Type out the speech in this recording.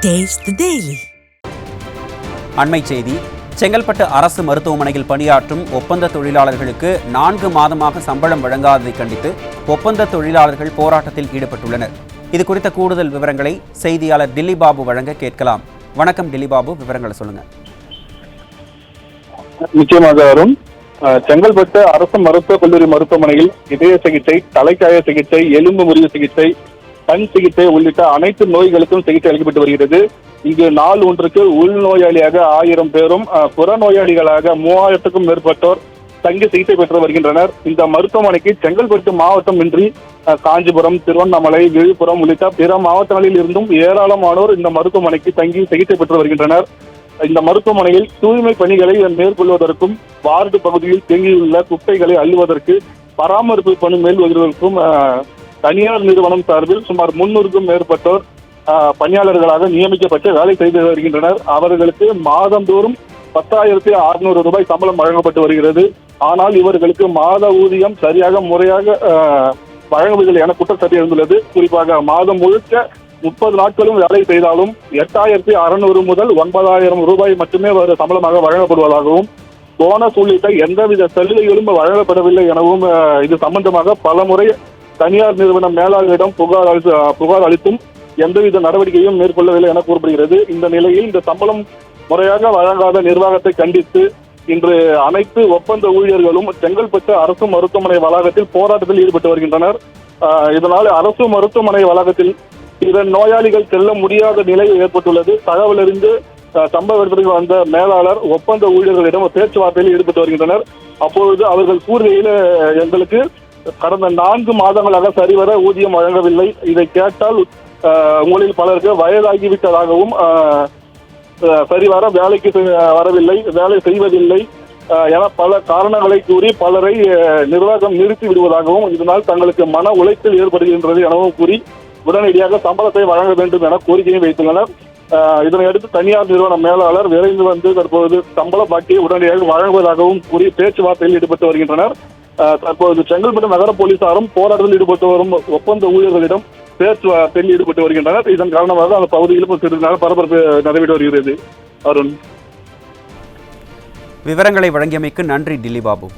Taste the Daily. அண்மை செய்தி. செங்கல்பட்டு அரசு மருத்துவமனையில் பணியாற்றும் ஒப்பந்த தொழிலாளர்களுக்கு 4 மாதமாக சம்பளம் வழங்காததை கண்டித்து ஒப்பந்த தொழிலாளர்கள் போராட்டத்தில் ஈடுபட்டுள்ளனர். இது குறித்த கூடுதல் விவரங்களை செய்தியாளர் டில்லி பாபு வழங்க கேட்கலாம். வணக்கம் டில்லி பாபு, விவரங்களை சொல்லுங்க. நிச்சயமாக வரும். செங்கல்பட்டு அரசு மருத்துவக் கல்லூரி மருத்துவமனையில் இதய சிகிச்சை, தலைக்காய சிகிச்சை, எலும்பு முறிவு சிகிச்சை, கண் சிகிச்சை உள்ளிட்ட அனைத்து நோய்களுக்கும் சிகிச்சை அளிக்கப்பட்டு வருகிறது. இங்கு நாள் ஒன்றுக்கு உள்நோயாளியாக 1000 பேரும், புறநோயாளிகளாக 3000க்கும் மேற்பட்டோர் தங்கி சிகிச்சை பெற்று வருகின்றனர். இந்த மருத்துவமனைக்கு செங்கல்பட்டு மாவட்டம் இன்றி காஞ்சிபுரம், திருவண்ணாமலை, விழுப்புரம் உள்ளிட்ட பிற மாவட்டங்களில் இருந்தும் ஏராளமானோர் இந்த மருத்துவமனைக்கு தங்கி சிகிச்சை பெற்று வருகின்றனர். இந்த மருத்துவமனையில் தூய்மை பணிகளை மேற்கொள்வதற்கும், வார்டு பகுதியில் தேங்கியுள்ள குப்பைகளை அள்ளுவதற்கு, பராமரிப்பு பணி மேற்கொள்வதற்கும் தனியார் நிறுவனம் சார்பில் சுமார் 300க்கும் மேற்பட்டோர் பணியாளர்களாக நியமிக்கப்பட்டு வேலை செய்து வருகின்றனர். அவர்களுக்கு மாதந்தோறும் 10,600 ரூபாய் சம்பளம் வழங்கப்பட்டு வருகிறது. ஆனால் இவர்களுக்கு மாத ஊதியம் சரியாக முறையாக வழங்குவதில்லை என குற்றச்சாட்டு எழுந்துள்ளது. குறிப்பாக மாதம் முழுக்க 30 நாட்களும் வேலை செய்தாலும் 8,600 முதல் 9,000 ரூபாய் மட்டுமே சம்பளமாக வழங்கப்படுவதாகவும், போனஸ் உள்ளிட்ட எந்தவித சலுகைகளும் வழங்கப்படவில்லை எனவும் இது சம்பந்தமாக பல முறை தனியார் நிறுவன மேலாளரிடம் புகார் அளித்தும் எந்தவித நடவடிக்கையும் மேற்கொள்ளவில்லை என கூறப்படுகிறது. இந்த நிலையில் இந்த சம்பளம் முறையாக வழங்காத நிர்வாகத்தை கண்டித்து இன்று அனைத்து ஒப்பந்த ஊழியர்களும் செங்கல்பட்டு அரசு மருத்துவமனை வளாகத்தில் போராட்டத்தில் ஈடுபட்டு வருகின்றனர். இதனால் அரசு மருத்துவமனை வளாகத்தில் பிற நோயாளிகள் செல்ல முடியாத நிலை ஏற்பட்டுள்ளது. தகவல் அறிந்து சம்பவ இடத்திற்கு வந்த மேலாளர் ஒப்பந்த ஊழியர்களிடம் பேச்சுவார்த்தையில் ஈடுபட்டு வருகின்றனர். அப்பொழுது அவர்கள் கூறுகையில், எங்களுக்கு கடந்த 4 மாதங்களாக சரிவர ஊதியம் வழங்கவில்லை. இதை கேட்டால் உங்களில் பலருக்கு வயதாகிவிட்டதாகவும், சரிவர வேலைக்கு வரவில்லை, வேலை செய்வதில்லை என பல காரணங்களை கூறி பலரை நிர்வாகம் நிறுத்தி விடுவதாகவும், இதனால் தங்களுக்கு மன உளைச்சல் ஏற்படுகின்றது எனவும் கூறி உடனடியாக சம்பளத்தை வழங்க வேண்டும் என கோரிக்கையை வைத்துள்ளனர். இதனையடுத்து தனியார் நிறுவன மேலாளர் விரைந்து வந்து தற்போது சம்பள பாக்கியை உடனடியாக வழங்குவதாகவும் கூறி பேச்சுவார்த்தையில் ஈடுபட்டு வருகின்றனர். தற்போது செங்கல்பட்டு நகர போலீசாரும் போராட்டத்தில் ஈடுபட்டு வரும் ஒப்பந்த ஊழியர்களிடம் பேச்சுவார்த்தையில் ஈடுபட்டு வருகின்றனர். இதன் காரணமாக அந்த பகுதியிலும் சிறிது நேரம் பரபரப்பு நடைபெற்று வருகிறது. அருண், விவரங்களை வழங்கியமைக்கு நன்றி டில்லி பாபு.